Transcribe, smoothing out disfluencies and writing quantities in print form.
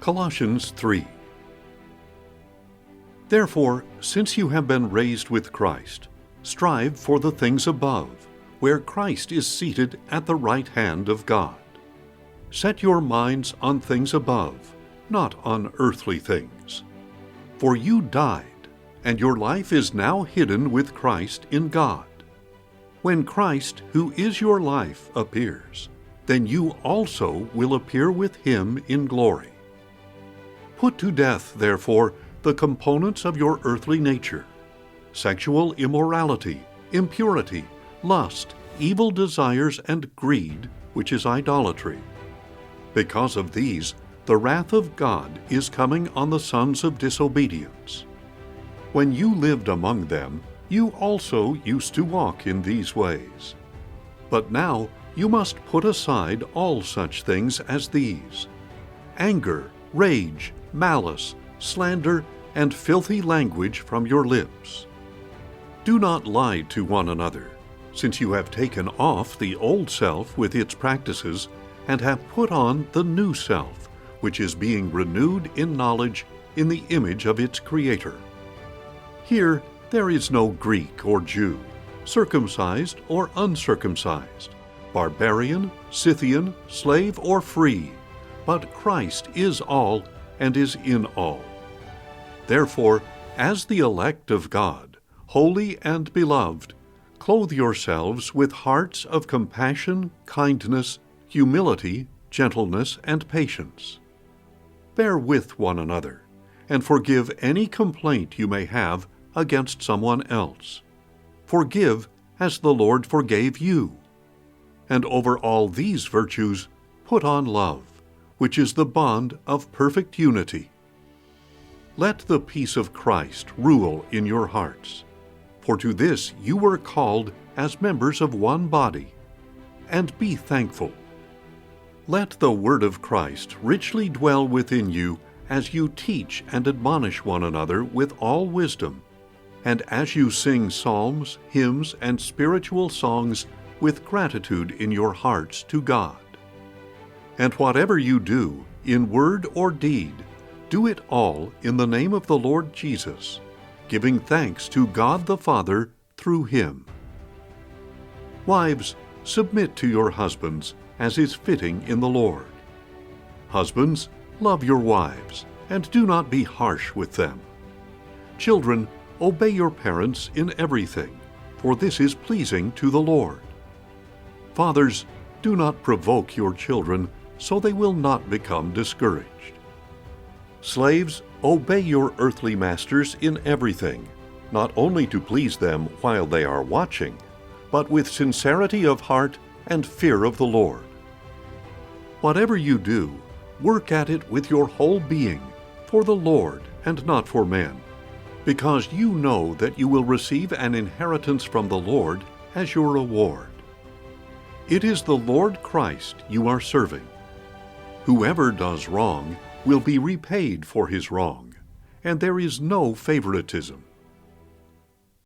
Colossians 3. Therefore, since you have been raised with Christ, strive for the things above, where Christ is seated at the right hand of God. Set your minds on things above, not on earthly things. For you died, and your life is now hidden with Christ in God. When Christ, who is your life, appears, then you also will appear with him in glory. Put to death, therefore, the components of your earthly nature: sexual immorality, impurity, lust, evil desires, and greed, which is idolatry. Because of these, the wrath of God is coming on the sons of disobedience. When you lived among them, you also used to walk in these ways. But now you must put aside all such things as these: anger, rage, malice, slander, and filthy language from your lips. Do not lie to one another, since you have taken off the old self with its practices and have put on the new self, which is being renewed in knowledge in the image of its Creator. Here there is no Greek or Jew, circumcised or uncircumcised, barbarian, Scythian, slave or free, but Christ is all and is in all. Therefore, as the elect of God, holy and beloved, clothe yourselves with hearts of compassion, kindness, humility, gentleness, and patience. Bear with one another, and forgive any complaint you may have against someone else. Forgive as the Lord forgave you. And over all these virtues, put on love, which is the bond of perfect unity. Let the peace of Christ rule in your hearts, for to this you were called as members of one body, and be thankful. Let the word of Christ richly dwell within you as you teach and admonish one another with all wisdom, and as you sing psalms, hymns, and spiritual songs with gratitude in your hearts to God. And whatever you do, in word or deed, do it all in the name of the Lord Jesus, giving thanks to God the Father through him. Wives, submit to your husbands as is fitting in the Lord. Husbands, love your wives, and do not be harsh with them. Children, obey your parents in everything, for this is pleasing to the Lord. Fathers, do not provoke your children, so they will not become discouraged. Slaves, obey your earthly masters in everything, not only to please them while they are watching, but with sincerity of heart and fear of the Lord. Whatever you do, work at it with your whole being, for the Lord and not for men, because you know that you will receive an inheritance from the Lord as your reward. It is the Lord Christ you are serving. Whoever does wrong will be repaid for his wrong, and there is no favoritism.